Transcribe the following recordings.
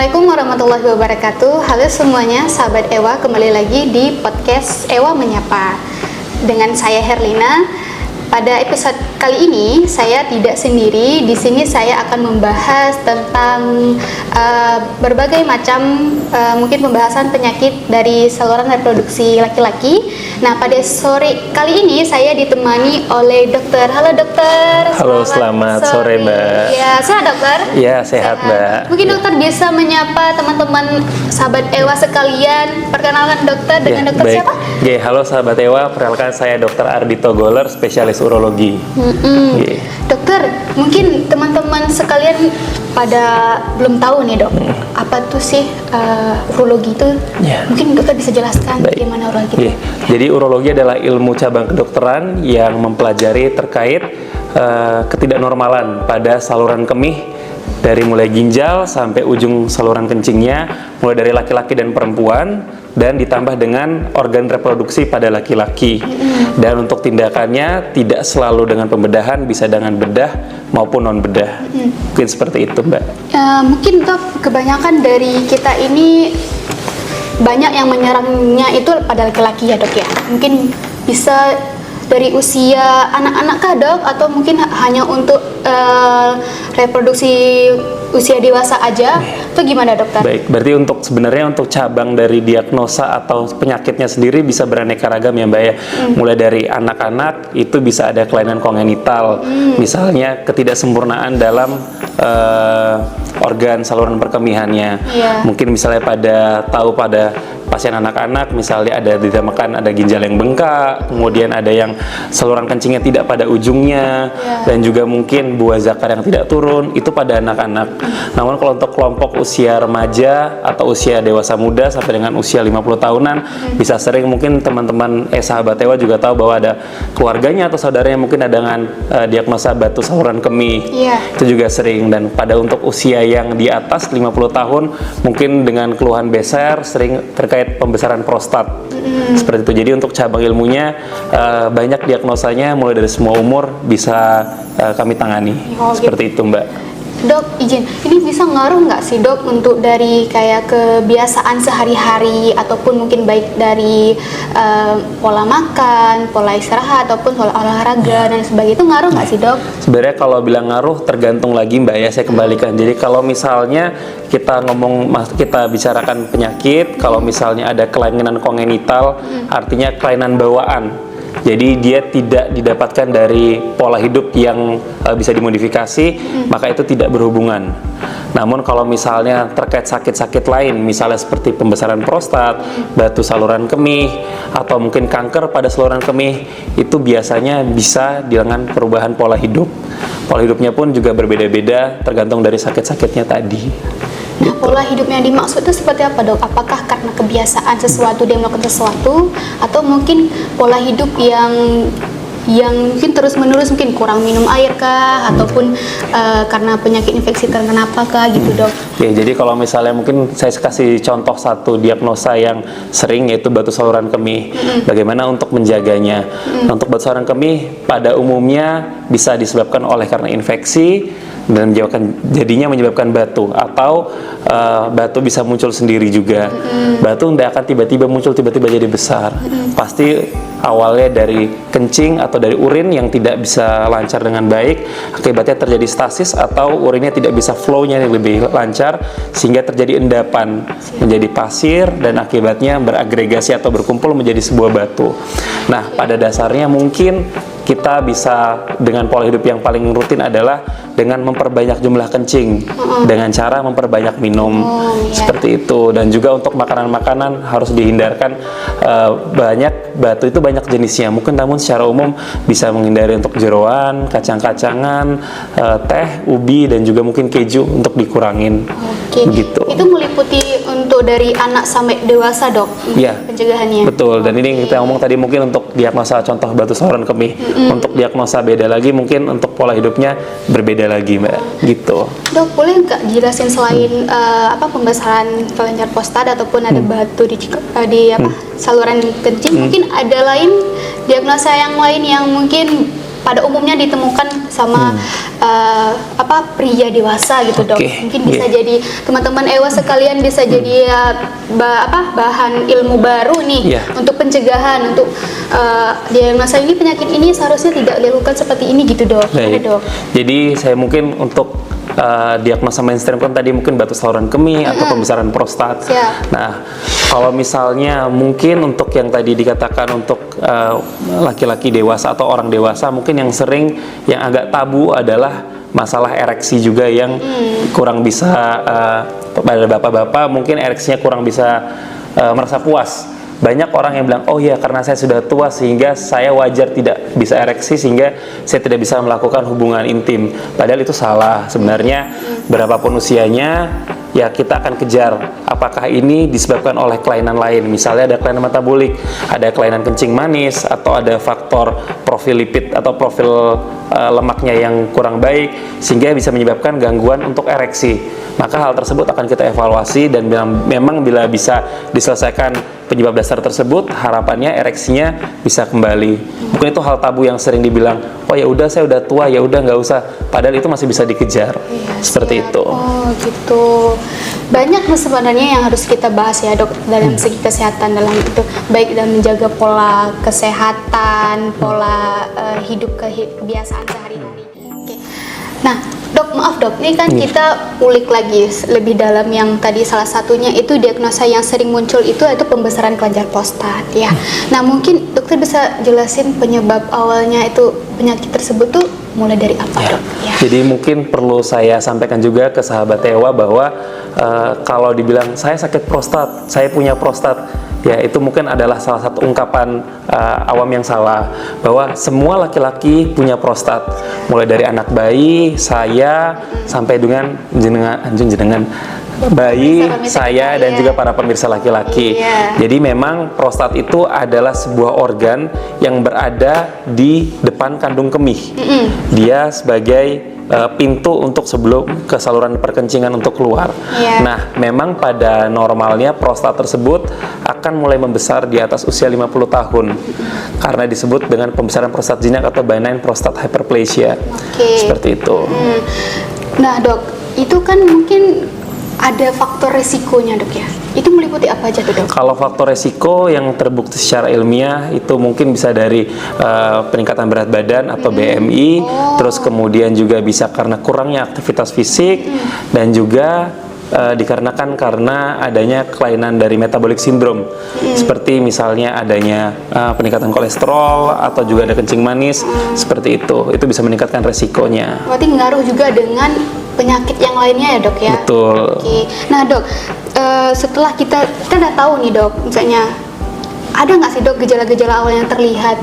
Assalamualaikum warahmatullahi wabarakatuh. Halo semuanya, sahabat Ewa, kembali lagi di podcast Ewa Menyapa dengan saya Herlina. Pada episode kali ini saya tidak sendiri. Di sini saya akan membahas tentang berbagai macam mungkin pembahasan penyakit dari saluran reproduksi laki-laki. Nah, pada sore kali ini saya ditemani oleh dokter. Halo dokter. Halo, selamat sore Mbak. Ya, sehat dokter? Ya, sehat Mbak. Mungkin dokter bisa menyapa teman-teman sahabat Ewa sekalian. Perkenalkan dokter dengan dokter baik. siapa? Ya, halo sahabat Ewa, perkenalkan saya Dr. Ardhito Goler, spesialis urologi. Dokter, mungkin teman-teman sekalian pada belum tahu nih dok, apa tuh sih urologi itu? Mungkin dokter bisa jelaskan bagaimana urologi itu? Jadi urologi adalah ilmu cabang kedokteran yang mempelajari terkait ketidaknormalan pada saluran kemih dari mulai ginjal sampai ujung saluran kencingnya, mulai dari laki-laki dan perempuan, dan ditambah dengan organ reproduksi pada laki-laki. Dan untuk tindakannya tidak selalu dengan pembedahan, bisa dengan bedah maupun non bedah. Mungkin seperti itu Mbak. Mungkin dok, kebanyakan dari kita ini banyak yang menyerangnya itu pada laki-laki ya dok ya. Mungkin bisa dari usia anak-anak kah dok, atau mungkin hanya untuk reproduksi usia dewasa aja, itu gimana dokter? Baik, berarti sebenarnya untuk cabang dari diagnosa atau penyakitnya sendiri bisa beraneka ragam ya Mbak ya. Mulai dari anak-anak itu bisa ada kelainan kongenital, misalnya ketidaksempurnaan dalam organ saluran perkemihannya. Mungkin misalnya pada pasien anak-anak misalnya ada dinamakan ada ginjal yang bengkak, kemudian ada yang saluran kencingnya tidak pada ujungnya, dan juga mungkin buah zakar yang tidak turun, itu pada anak-anak. Namun kalau untuk kelompok usia remaja atau usia dewasa muda sampai dengan usia 50 tahunan, bisa sering mungkin teman-teman sahabat Ewa juga tahu bahwa ada keluarganya atau saudaranya mungkin ada dengan diagnosa batu saluran kemih. Itu juga sering. Dan pada untuk usia yang di atas 50 tahun mungkin dengan keluhan beser, sering terkait pembesaran prostat. Seperti itu. Jadi untuk cabang ilmunya banyak diagnosanya, mulai dari semua umur bisa kami tangani. Seperti itu Mbak. Dok, izin, ini bisa ngaruh nggak sih dok untuk dari kayak kebiasaan sehari-hari ataupun mungkin baik dari pola makan, pola istirahat ataupun pola olahraga dan sebagainya, itu ngaruh nggak sih dok? Sebenarnya kalau bilang ngaruh tergantung lagi Mbak ya, saya kembalikan. Jadi kalau misalnya kita bicarakan penyakit, kalau misalnya ada kelainan kongenital, artinya kelainan bawaan. Jadi dia tidak didapatkan dari pola hidup yang bisa dimodifikasi, maka itu tidak berhubungan. Namun kalau misalnya terkait sakit-sakit lain, misalnya seperti pembesaran prostat, batu saluran kemih, atau mungkin kanker pada saluran kemih, itu biasanya bisa dengan perubahan pola hidup. Pola hidupnya pun juga berbeda-beda tergantung dari sakit-sakitnya tadi. Nah, pola hidup yang dimaksud itu seperti apa dok? Apakah karena kebiasaan sesuatu dia melakukan sesuatu, atau mungkin pola hidup yang mungkin terus-menerus, mungkin kurang minum air kah, ataupun karena penyakit infeksi terkena apa kah gitu dok? Ya, jadi kalau misalnya mungkin saya kasih contoh satu diagnosa yang sering, yaitu batu saluran kemih. Bagaimana untuk menjaganya? Untuk batu saluran kemih pada umumnya bisa disebabkan oleh karena infeksi dan jadinya menyebabkan batu, atau batu bisa muncul sendiri juga. Batu tidak akan tiba-tiba muncul, tiba-tiba jadi besar. Pasti awalnya dari kencing atau dari urin yang tidak bisa lancar dengan baik, akibatnya terjadi stasis atau urinnya tidak bisa flow-nya yang lebih lancar, sehingga terjadi endapan menjadi pasir dan akibatnya beragregasi atau berkumpul menjadi sebuah batu. Nah, pada dasarnya mungkin kita bisa dengan pola hidup yang paling rutin adalah dengan memperbanyak jumlah kencing, dengan cara memperbanyak minum, seperti itu. Dan juga untuk makanan-makanan harus dihindarkan. Batu itu banyak jenisnya, mungkin namun secara umum bisa menghindari untuk jeroan, kacang-kacangan, teh, ubi, dan juga mungkin keju untuk dikurangin. Gitu. Itu meliputi untuk dari anak sampai dewasa dok? Pencegahannya? Betul. Dan ini kita ngomong tadi mungkin untuk diagnosa contoh batu saluran kemih. Untuk diagnosa beda lagi, mungkin untuk pola hidupnya berbeda lagi Mbak. Gitu. Dok, boleh nggak jelasin selain pembesaran kelenjar prostat ataupun ada batu di saluran kencing, mungkin ada lain diagnosa yang lain yang mungkin pada umumnya ditemukan sama pria dewasa gitu dok. Mungkin bisa jadi teman-teman Ewa sekalian bisa jadi bahan ilmu baru nih untuk pencegahan, untuk diagnosa ini penyakit ini seharusnya tidak dilakukan seperti ini gitu dok. Dok. Jadi saya mungkin untuk diagnosa mainstream kan tadi mungkin batu saluran kemih atau pembesaran prostat. Nah, kalau misalnya mungkin untuk yang tadi dikatakan untuk laki-laki dewasa atau orang dewasa, mungkin yang sering yang agak tabu adalah masalah ereksi juga yang kurang bisa pada bapak-bapak mungkin ereksinya kurang bisa merasa puas. Banyak orang yang bilang, oh ya karena saya sudah tua sehingga saya wajar tidak bisa ereksi sehingga saya tidak bisa melakukan hubungan intim. Padahal itu salah. Sebenarnya berapapun usianya ya kita akan kejar apakah ini disebabkan oleh kelainan lain. Misalnya ada kelainan metabolik, ada kelainan kencing manis, atau ada faktor profil lipid atau profil lemaknya yang kurang baik sehingga bisa menyebabkan gangguan untuk ereksi. Maka hal tersebut akan kita evaluasi dan memang bila bisa diselesaikan penyebab dasar tersebut, harapannya ereksinya bisa kembali. Mungkin itu hal tabu yang sering dibilang, oh ya udah saya udah tua ya udah nggak usah. Padahal itu masih bisa dikejar. Seperti itu. Oh gitu. Banyak sebenarnya yang harus kita bahas ya dok dalam segi kesehatan dalam itu, baik dalam menjaga pola kesehatan, pola hidup kebiasaan sehari-hari. Oke. Nah dok, maaf dok, ini kan kita ulik lagi lebih dalam yang tadi salah satunya itu diagnosa yang sering muncul itu pembesaran kelenjar prostat ya. Nah mungkin dokter bisa jelasin penyebab awalnya itu penyakit tersebut tuh mulai dari apa dok? Jadi mungkin perlu saya sampaikan juga ke sahabat Ewa bahwa kalau dibilang saya sakit prostat, saya punya prostat, ya itu mungkin adalah salah satu ungkapan awam yang salah, bahwa semua laki-laki punya prostat, mulai dari anak bayi, saya sampai dengan jenengan bayi, saya dan juga para pemirsa laki-laki. Jadi memang prostat itu adalah sebuah organ yang berada di depan kandung kemih. Dia sebagai pintu untuk sebelum ke saluran perkencingan untuk keluar. Nah, memang pada normalnya prostat tersebut akan mulai membesar di atas usia 50 tahun. Karena disebut dengan pembesaran prostat jinak atau benign prostate hyperplasia. Seperti itu. Nah, dok, itu kan mungkin ada faktor resikonya dok ya, itu meliputi apa aja tuh dok? Kalau faktor resiko yang terbukti secara ilmiah itu mungkin bisa dari peningkatan berat badan atau BMI, terus kemudian juga bisa karena kurangnya aktivitas fisik, dan juga dikarenakan karena adanya kelainan dari metabolic syndrome, seperti misalnya adanya peningkatan kolesterol atau juga ada kencing manis, seperti itu bisa meningkatkan resikonya. Berarti ngaruh juga dengan penyakit yang lainnya ya dok ya? Betul. Nah dok, setelah kita udah tahu nih dok, misalnya ada nggak sih dok gejala-gejala awal yang terlihat?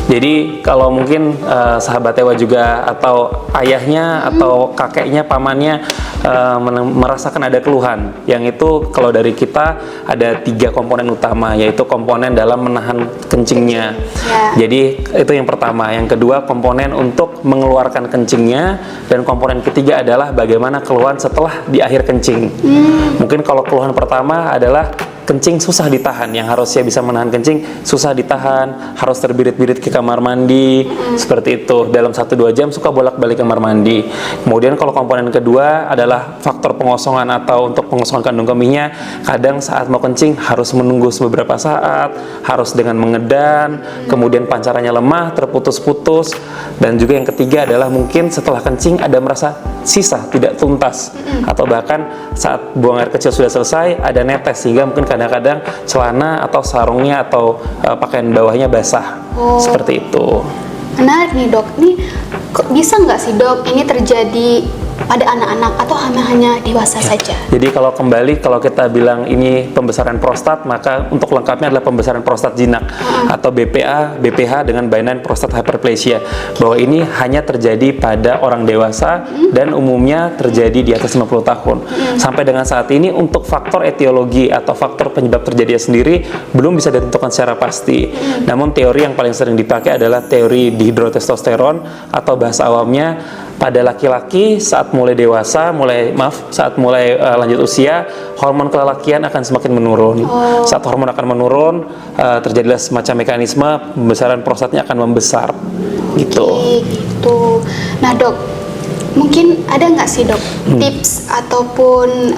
Jadi kalau mungkin sahabat Ewa juga atau ayahnya atau kakeknya, pamannya merasakan ada keluhan, yang itu kalau dari kita ada 3 komponen utama, yaitu komponen dalam menahan kencingnya. Jadi itu yang pertama. Yang kedua komponen untuk mengeluarkan kencingnya, dan komponen ketiga adalah bagaimana keluhan setelah di akhir kencing. Mungkin kalau keluhan pertama adalah kencing susah ditahan, yang harusnya bisa menahan kencing susah ditahan, harus terbirit-birit ke kamar mandi, seperti itu. Dalam 1-2 jam suka bolak-balik kamar mandi. Kemudian kalau komponen kedua adalah faktor pengosongan atau untuk pengosongan kandung kemihnya, kadang saat mau kencing harus menunggu beberapa saat, harus dengan mengedan, kemudian pancarannya lemah, terputus-putus, dan juga yang ketiga adalah mungkin setelah kencing ada merasa sisa, tidak tuntas, atau bahkan saat buang air kecil sudah selesai ada netes, sehingga mungkin kadang-kadang celana atau sarungnya atau pakaian bawahnya basah. Seperti itu. Menarik nih dok, ini kok bisa nggak sih dok ini terjadi pada anak-anak atau hanya dewasa saja? Jadi kalau kita bilang ini pembesaran prostat, maka untuk lengkapnya adalah pembesaran prostat jinak atau BPH dengan benign prostate hyperplasia. Bahwa ini hanya terjadi pada orang dewasa dan umumnya terjadi di atas 50 tahun. Sampai dengan saat ini untuk faktor etiologi atau faktor penyebab terjadinya sendiri belum bisa ditentukan secara pasti. Namun teori yang paling sering dipakai adalah teori dihidrotestosteron, atau bahasa awamnya pada laki-laki saat mulai dewasa, saat mulai lanjut usia, hormon kelelakian akan semakin menurun. Saat hormon akan menurun, terjadilah semacam mekanisme pembesaran prostatnya akan membesar. gitu. Gitu. Nah dok, mungkin ada nggak sih dok tips ataupun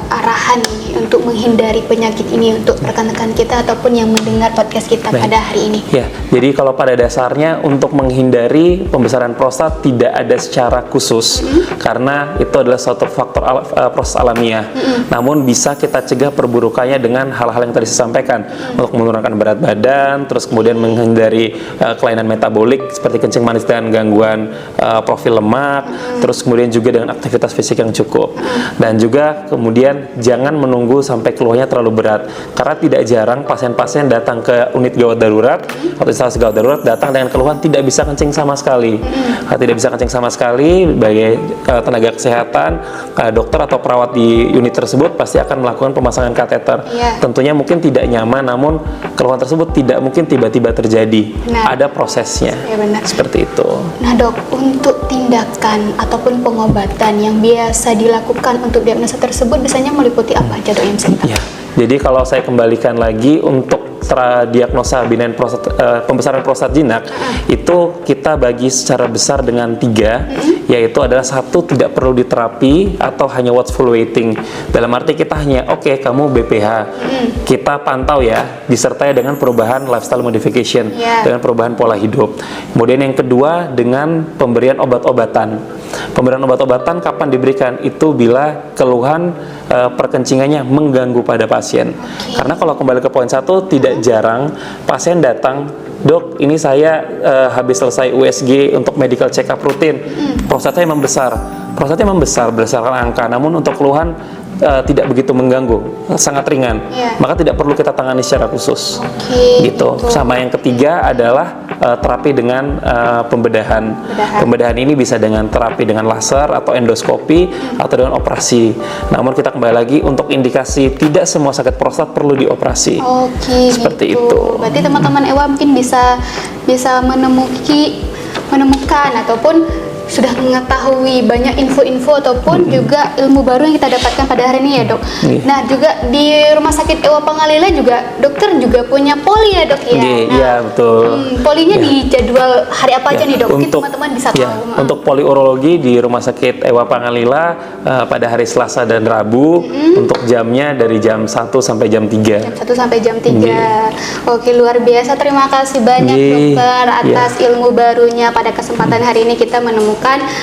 arahan nih untuk menghindari penyakit ini untuk rekan-rekan kita ataupun yang mendengar podcast kita pada hari ini? Ya, jadi kalau pada dasarnya untuk menghindari pembesaran prostat tidak ada secara khusus karena itu adalah suatu faktor proses alamiah. Namun bisa kita cegah perburukannya dengan hal-hal yang tadi saya sampaikan untuk menurunkan berat badan, terus kemudian menghindari kelainan metabolik seperti kencing manis dan gangguan profil lemak, terus kemudian juga dengan aktivitas fisik yang cukup. Dan juga kemudian jangan menunggu sampai keluhannya terlalu berat karena tidak jarang pasien-pasien datang ke unit gawat darurat atau instalasi gawat darurat datang dengan keluhan tidak bisa kencing sama sekali. Tidak bisa kencing sama sekali, bagi tenaga kesehatan, dokter atau perawat di unit tersebut pasti akan melakukan pemasangan kateter. Tentunya mungkin tidak nyaman, namun keluhan tersebut tidak mungkin tiba-tiba terjadi. Ada prosesnya. Seperti itu. Nah dok, untuk tindakan ataupun pengobatan yang biasa dilakukan untuk diagnosa tersebut biasanya meliputi apa aja dok yang bisa kita? Ya, jadi kalau saya kembalikan lagi untuk diagnosa benign prostat, pembesaran prostat jinak itu kita bagi secara besar dengan 3, yaitu adalah 1, tidak perlu diterapi atau hanya watchful waiting. Dalam arti kita hanya kamu BPH, kita pantau ya, disertai dengan perubahan lifestyle modification, dengan perubahan pola hidup. Kemudian yang kedua dengan pemberian obat-obatan. Pemberian obat-obatan kapan diberikan? Itu bila keluhan perkencingannya mengganggu pada pasien. Karena kalau kembali ke poin 1, tidak jarang pasien datang, dok ini saya habis selesai USG untuk medical check up rutin, prostatnya membesar berdasarkan angka, namun untuk keluhan tidak begitu mengganggu, sangat ringan, maka tidak perlu kita tangani secara khusus. Gitu. Sama yang ketiga adalah terapi dengan pembedahan. Pembedahan ini bisa dengan terapi dengan laser atau endoskopi atau dengan operasi. Namun kita kembali lagi untuk indikasi tidak semua sakit prostat perlu dioperasi. Seperti itu. Berarti teman-teman Ewa mungkin bisa menemukan ataupun sudah mengetahui banyak info-info ataupun juga ilmu baru yang kita dapatkan pada hari ini ya dok. Nah juga di Rumah Sakit Ewa Pangalila juga dokter juga punya poli ya dok ya. Iya betul. Polinya di jadwal hari apa aja nih dok? Mungkin teman-teman bisa tahu. Untuk poli urologi di Rumah Sakit Ewa Pangalila pada hari Selasa dan Rabu, untuk jamnya dari jam 1 sampai jam 3. Jam 1 sampai jam 3. Oke, luar biasa. Terima kasih banyak dokter atas ilmu barunya pada kesempatan hari ini kita menemukan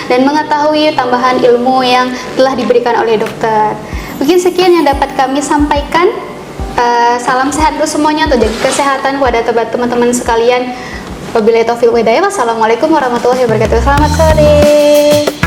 dan mengetahui tambahan ilmu yang telah diberikan oleh dokter. Mungkin sekian yang dapat kami sampaikan. Salam sehat untuk semuanya, untuk jaga kesehatan kepada teman-teman sekalian. Wabillahi taufiq wal hidayah. Wassalamualaikum warahmatullahi wabarakatuh. Selamat sore.